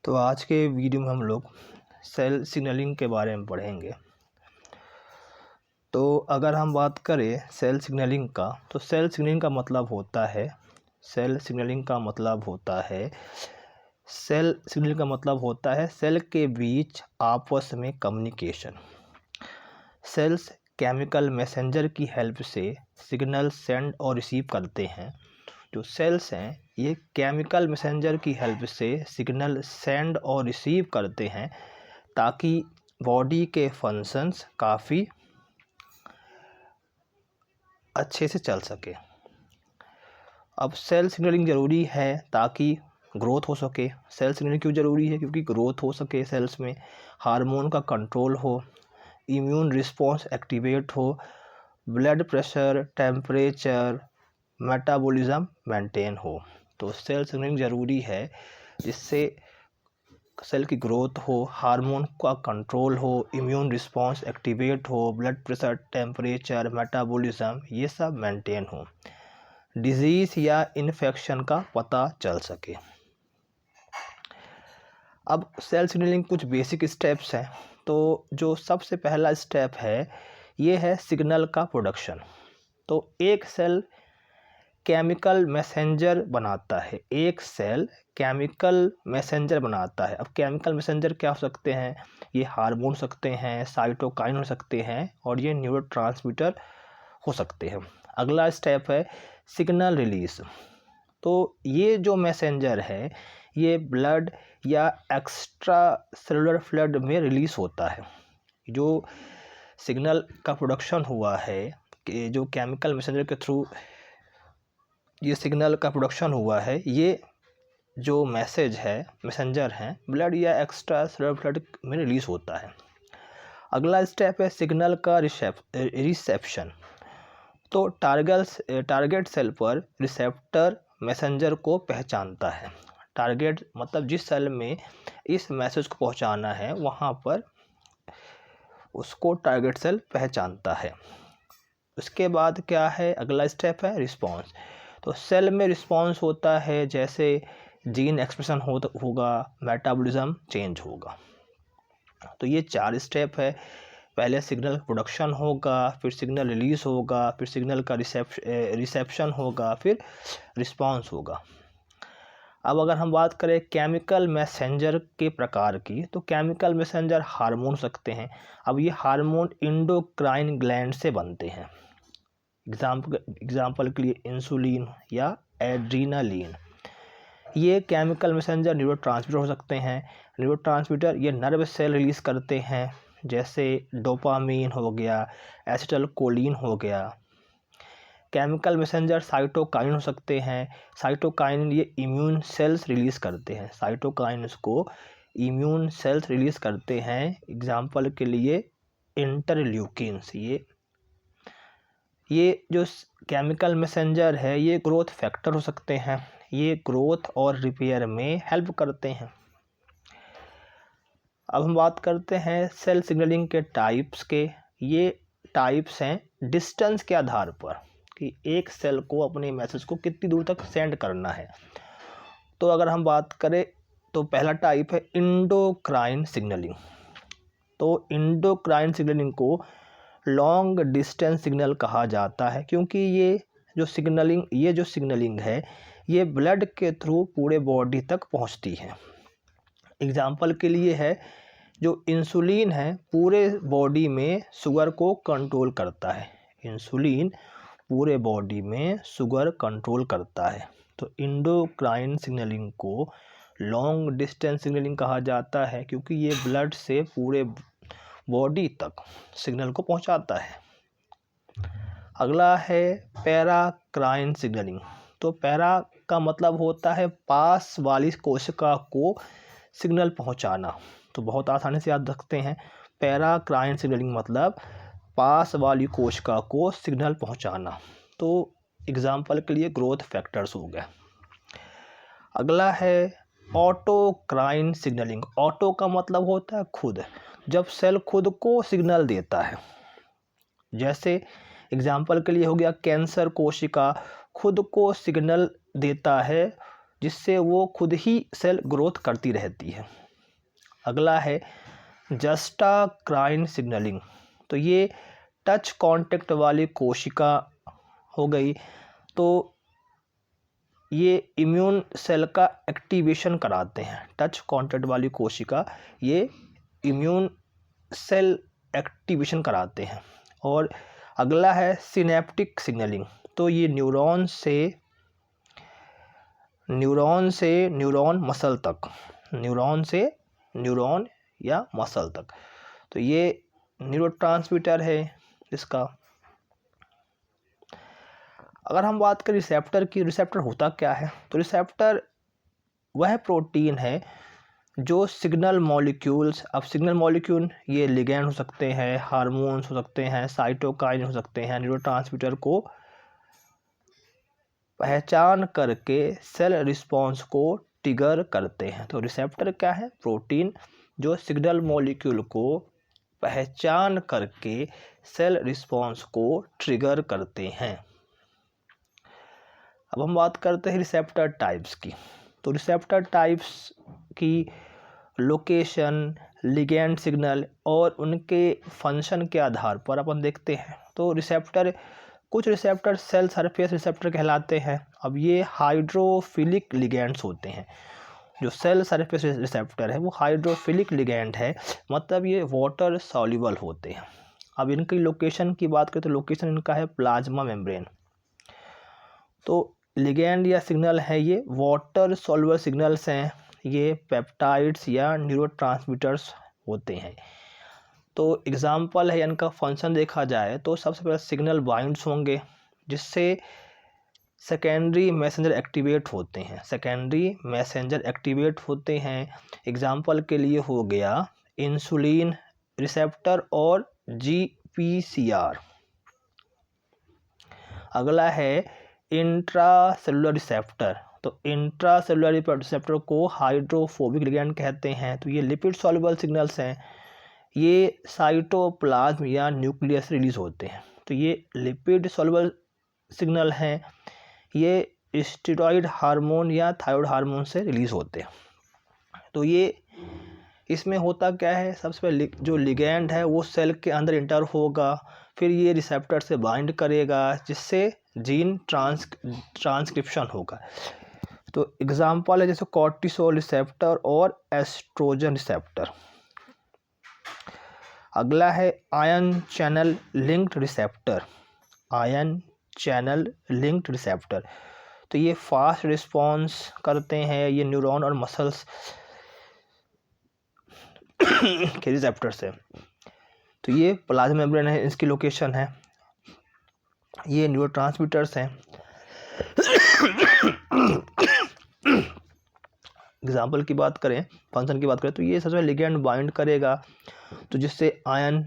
तो आज के वीडियो में हम लोग सेल सिग्नलिंग के बारे में पढ़ेंगे। तो अगर हम बात करें सेल सिग्नलिंग का, तो सेल सिग्नलिंग का मतलब होता है सेल के बीच आपस में कम्युनिकेशन। सेल्स केमिकल मैसेंजर की हेल्प से सिग्नल सेंड और रिसीव करते हैं। जो सेल्स हैं ये केमिकल मैसेंजर की हेल्प से सिग्नल सेंड और रिसीव करते हैं ताकि बॉडी के फंक्शंस काफ़ी अच्छे से चल सके। अब सेल सिग्नलिंग ज़रूरी है ताकि ग्रोथ हो सके। सेल सिग्नलिंग क्यों ज़रूरी है? क्योंकि ग्रोथ हो सके, सेल्स में हार्मोन का कंट्रोल हो, इम्यून रिस्पॉन्स एक्टिवेट हो, blood pressure, temperature, metabolism maintain हो। तो सेल सिग्नलिंग ज़रूरी है जिससे सेल की ग्रोथ हो, हार्मोन का कंट्रोल हो, इम्यून रिस्पॉन्स एक्टिवेट हो, ब्लड प्रेशर, टेम्परेचर, मेटाबॉलिज्म ये सब मेंटेन हो, डिजीज़ या इन्फेक्शन का पता चल सके। अब सेल सिग्नलिंग कुछ बेसिक स्टेप्स हैं। तो जो सबसे पहला स्टेप है ये है सिग्नल का प्रोडक्शन। तो एक सेल केमिकल मैसेंजर बनाता है। अब केमिकल मैसेंजर क्या हो सकते हैं? ये हार्मोन हो सकते हैं, साइटोकाइन हो सकते हैं और ये न्यूरोट्रांसमीटर हो सकते हैं। अगला स्टेप है सिग्नल रिलीज। तो ये जो मैसेंजर है ये ब्लड या एक्स्ट्रा सेलुलर फ्लूइड में रिलीज होता है। जो सिग्नल का प्रोडक्शन हुआ है कि जो केमिकल मैसेंजर के थ्रू ये सिग्नल का प्रोडक्शन हुआ है, ये जो मैसेंजर हैं ब्लड या एक्स्ट्रा सेलुलर फ्लूइड में रिलीज होता है। अगला स्टेप है सिग्नल का रिसेप्शन। तो टारगेट सेल पर रिसेप्टर मैसेंजर को पहचानता है। टारगेट मतलब जिस सेल में इस मैसेज को पहुंचाना है वहाँ पर उसको टारगेट सेल पहचानता है। उसके बाद क्या है? अगला स्टेप है रिस्पॉन्स। तो सेल में रिस्पॉन्स होता है जैसे जीन एक्सप्रेशन होगा, मेटाबॉलिज्म चेंज होगा। तो ये 4 स्टेप है। पहले सिग्नल प्रोडक्शन होगा, फिर सिग्नल रिलीज होगा, फिर सिग्नल का रिसेप्शन होगा, फिर रिस्पॉन्स होगा। अब अगर हम बात करें केमिकल मैसेंजर के प्रकार की, तो केमिकल मैसेंजर हार्मोन हो सकते हैं। अब ये हार्मोन इंडोक्राइन ग्लैंड से बनते हैं। एग्जाम्पल के लिए इंसुलिन या एड्रीनालिन। ये केमिकल मैसेंजर न्यूरोट्रांसमीटर हो सकते हैं। न्यूरोट्रांसमीटर ये नर्व सेल रिलीज करते हैं जैसे डोपामीन हो गया, एसिटाइलकोलिन हो गया। केमिकल मैसेंजर साइटोकाइन हो सकते हैं। साइटोकाइन ये इम्यून सेल्स रिलीज करते हैं। एग्जाम्पल के लिए इंटरल्यूकिन्स। ये जो केमिकल मैसेंजर है ये ग्रोथ फैक्टर हो सकते हैं। ये ग्रोथ और रिपेयर में हेल्प करते हैं। अब हम बात करते हैं सेल सिग्नलिंग के टाइप्स के। ये टाइप्स हैं डिस्टेंस के आधार पर कि एक सेल को अपने मैसेज को कितनी दूर तक सेंड करना है। तो अगर हम बात करें तो पहला टाइप है इंडोक्राइन सिग्नलिंग। तो इंडोक्राइन सिग्नलिंग को लॉन्ग डिस्टेंस सिग्नल कहा जाता है क्योंकि ये जो सिग्नलिंग है ये ब्लड के थ्रू पूरे बॉडी तक पहुंचती है। एग्जाम्पल के लिए है जो इंसुलिन है पूरे बॉडी में शुगर को कंट्रोल करता है। इंसुलिन पूरे बॉडी में शुगर कंट्रोल करता है। तो इंडोक्राइन सिग्नलिंग को लॉन्ग डिस्टेंस सिग्नलिंग कहा जाता है क्योंकि ये ब्लड से पूरे बॉडी तक सिग्नल को पहुंचाता है। अगला है पैराक्राइन सिग्नलिंग। तो पैरा का मतलब होता है पास वाली कोशिका को सिग्नल पहुंचाना। तो बहुत आसानी से याद रखते हैं, पैराक्राइन सिग्नलिंग मतलब पास वाली कोशिका को सिग्नल पहुंचाना। तो एग्जाम्पल के लिए ग्रोथ फैक्टर्स हो गए। अगला है ऑटोक्राइन सिग्नलिंग। ऑटो का मतलब होता है खुद। जब सेल खुद को सिग्नल देता है, जैसे एग्जाम्पल के लिए हो गया कैंसर कोशिका खुद को सिग्नल देता है जिससे वो खुद ही सेल ग्रोथ करती रहती है। अगला है जस्टाक्राइन सिग्नलिंग। तो ये टच कांटेक्ट वाली कोशिका हो गई। तो ये इम्यून सेल का एक्टिवेशन कराते हैं। टच कांटेक्ट वाली कोशिका ये इम्यून सेल एक्टिवेशन कराते हैं। और अगला है सिनेप्टिक सिग्नलिंग। तो ये न्यूरॉन से न्यूरॉन मसल तक, न्यूरॉन से न्यूरॉन या मसल तक, तो ये न्यूरोट्रांसमीटर है इसका। अगर हम बात करें रिसेप्टर की, रिसेप्टर होता क्या है? तो रिसेप्टर वह प्रोटीन है जो सिग्नल मॉलिक्यूल्स, अब सिग्नल मॉलिक्यूल ये लिगैंड हो सकते हैं, हार्मोन्स हो सकते हैं, साइटोकाइन हो सकते हैं, न्यूरोट्रांसमीटर को पहचान करके सेल रिस्पॉन्स को ट्रिगर करते हैं। तो रिसेप्टर क्या है? प्रोटीन जो सिग्नल मॉलिक्यूल को पहचान करके सेल रिस्पॉन्स को ट्रिगर करते हैं। अब हम बात करते हैं रिसेप्टर टाइप्स की। तो रिसेप्टर टाइप्स की लोकेशन, लिगैंड सिग्नल और उनके फंक्शन के आधार पर अपन देखते हैं। तो रिसेप्टर, कुछ रिसेप्टर सेल सरफेस रिसेप्टर कहलाते हैं। अब ये हाइड्रोफिलिक लिगैंड्स होते हैं। जो सेल सरफेस रिसेप्टर है वो हाइड्रोफिलिक लिगैंड है, मतलब ये वाटर सॉल्युबल होते हैं। अब इनकी लोकेशन की बात करें तो लोकेशन इनका है प्लाज्मा मेम्ब्रेन। तो लिगैंड या सिग्नल है ये वाटर सॉल्युबल सिग्नल्स हैं, ये पेप्टाइड्स या न्यूरोट्रांसमीटर्स होते हैं। तो एग्जाम्पल है, इनका फंक्शन देखा जाए तो सबसे पहले सिग्नल बाइंड्स होंगे जिससे सेकेंडरी मैसेंजर एक्टिवेट होते हैं, सेकेंडरी मैसेंजर एक्टिवेट होते हैं। एग्जाम्पल के लिए हो गया इंसुलिन रिसेप्टर और GPCR। अगला है इंट्रासेलुलर रिसेप्टर। तो इंट्रासेलुलर रिसेप्टर को हाइड्रोफोबिक लिगैंड कहते हैं। तो ये लिपिड सॉल्युबल सिग्नल्स हैं, ये साइटोप्लाज्म या न्यूक्लियस रिलीज होते हैं। तो ये लिपिड सॉल्युबल सिग्नल हैं, ये स्टेरॉइड हार्मोन या थायराइड हार्मोन से रिलीज होते हैं। तो ये इसमें होता क्या है, सबसे पहले जो लिगैंड है वो सेल के अंदर इंटर होगा, फिर ये रिसेप्टर से बाइंड करेगा जिससे जीन ट्रांसक्रिप्शन होगा। तो एग्जांपल है जैसे कॉर्टिसोल रिसेप्टर और एस्ट्रोजन रिसेप्टर। अगला है ion channel linked receptor, ion channel linked receptor. तो ये फास्ट रिस्पॉन्स करते हैं, ये न्यूरॉन और मसल्स के रिसेप्टर्स है। तो ये प्लाज्मा मेम्ब्रेन है, इसकी लोकेशन है, ये न्यूरोट्रांसमीटर्स हैं। एग्जाम्पल की बात करें, फंक्शन की बात करें तो ये सबसे पहले लिगैंड बाइंड करेगा तो जिससे आयन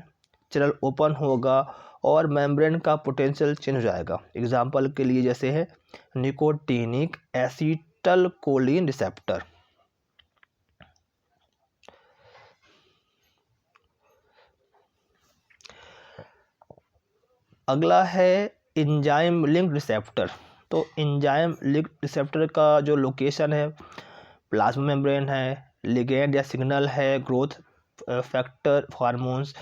चैनल ओपन होगा और मेम्ब्रेन का पोटेंशियल चेंज हो जाएगा। एग्जाम्पल के लिए जैसे है निकोटीनिक एसिटलकोलिन रिसेप्टर। अगला है एंजाइम लिंक्ड रिसेप्टर। तो एंजाइम लिंक्ड रिसेप्टर का जो लोकेशन है प्लाज्मा मेम्ब्रेन है, लिगैंड या सिग्नल है, ग्रोथ फैक्टर, हार्मोन्स।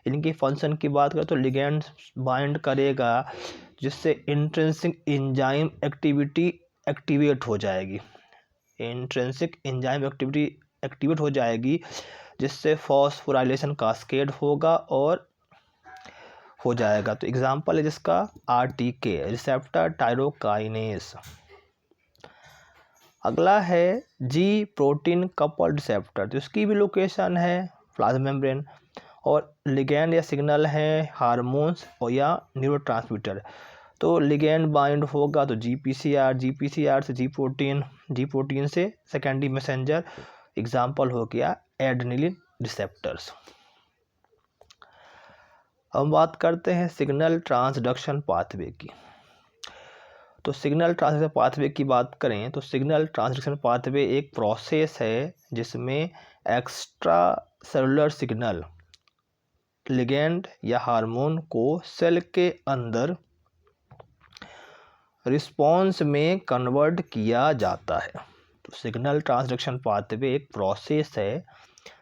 इनकी फंक्शन की बात करें तो लिगैंड बाइंड करेगा जिससे इंट्रिंसिक एंजाइम एक्टिविटी एक्टिवेट हो जाएगी, इंट्रिंसिक एंजाइम एक्टिविटी एक्टिवेट हो जाएगी जिससे फॉस्फोराइलेशन कास्केड होगा और हो जाएगा। तो एग्जाम्पल है जिसका RTK रिसेप्टर टायरोकाइनेस। अगला है G प्रोटीन कपल्ड रिसेप्टर। तो इसकी भी लोकेशन है प्लाज्मा मेम्ब्रेन और लिगैंड या सिग्नल है हार्मोन्स और या न्यूरोट्रांसमीटर। तो लिगैंड बाइंड होगा तो GPCR से जी प्रोटीन से सेकेंडरी मैसेंजर। एग्जाम्पल हो गया एडेनिलिन रिसेप्टर्स। हम बात करते हैं सिग्नल ट्रांसडक्शन पाथवे की। तो सिग्नल ट्रांसडक्शन पाथवे की बात करें तो सिग्नल ट्रांसडक्शन पाथवे एक प्रोसेस है जिसमें एक्स्ट्रा सेलुलर सिग्नल लिगैंड या हार्मोन को सेल के अंदर रिस्पॉन्स में कन्वर्ट किया जाता है। सिग्नल ट्रांसडक्शन पाथवे एक प्रोसेस है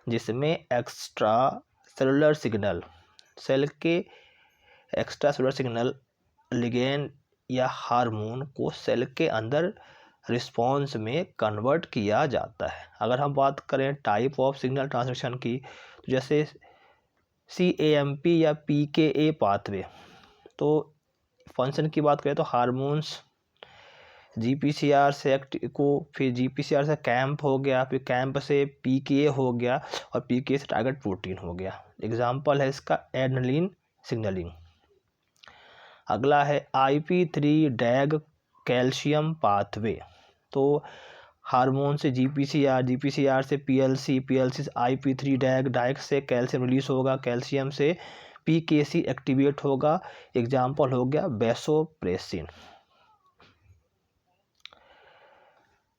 जिसमें एक्स्ट्रा सेलुलर सिग्नल, सेल के एक्स्ट्रा सेलुलर सिग्नल, लिगेंड या हार्मोन को सेल के अंदर रिस्पॉन्स में कन्वर्ट किया जाता है। अगर हम बात करें टाइप ऑफ सिग्नल ट्रांसडक्शन की, तो जैसे CAMP या PKA पाथवे, तो फंक्शन की बात करें तो हार्मोन्स GPCR से फिर GPCR से कैंप हो गया, फिर कैंप से PKA हो गया और PKA से टारगेट प्रोटीन हो गया। एग्जाम्पल है इसका एड्रेनलिन सिग्नलिंग। अगला है IP3 डैग कैल्शियम पाथवे, तो हार्मोन से GPCR से PLC से IP3 डैग से कैल्शियम रिलीज होगा, कैल्शियम से PKC एक्टिवेट होगा। एग्जाम्पल हो गया वैसोप्रेसिन।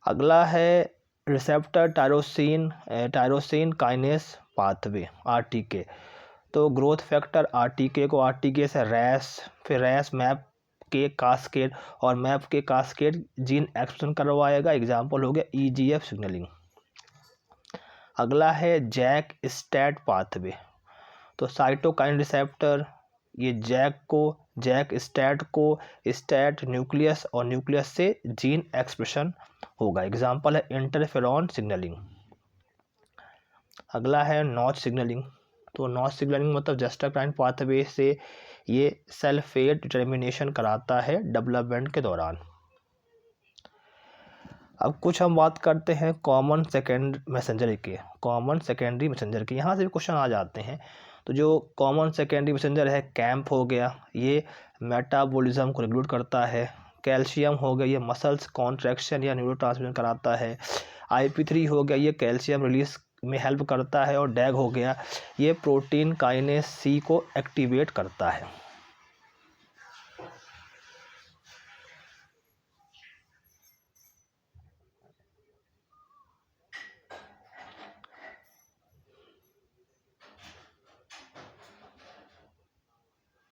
अगला है receptor tyrosine kinase pathway RTK, तो ग्रोथ फैक्टर RTK को RTK से फिर रैस मैप के कास्केड और मैप के कास्केड जीन एक्सप्रेशन करवाएगा। एग्जाम्पल हो गया EGF सिग्नलिंग। अगला है जैक स्टैट पाथवे, तो साइटोकाइन रिसेप्टर, ये जैक स्टैट को स्टैट न्यूक्लियस और न्यूक्लियस से जीन एक्सप्रेशन होगा। एग्जाम्पल है इंटरफेरॉन सिग्नलिंग। अगला है नॉच सिग्नलिंग, तो नॉच सिग्नलिंग मतलब जस्टाकाइन पाथवे से ये सेल फेट डिटर्मिनेशन कराता है डेवलपमेंट के दौरान। अब कुछ हम बात करते हैं कॉमन सेकेंडरी मैसेंजर के, यहाँ से भी क्वेश्चन आ जाते हैं। तो जो कॉमन सेकेंडरी मैसेंजर है कैंप हो गया, ये मेटाबॉलिज्म को रेगुलेट करता है। कैल्शियम हो गया, ये मसल्स कॉन्ट्रैक्शन या न्यूरोट्रांसमिशन कराता है। IP3 हो गया, ये कैल्शियम रिलीज में हेल्प करता है। और डैग हो गया, ये प्रोटीन काइनेस C को एक्टिवेट करता है।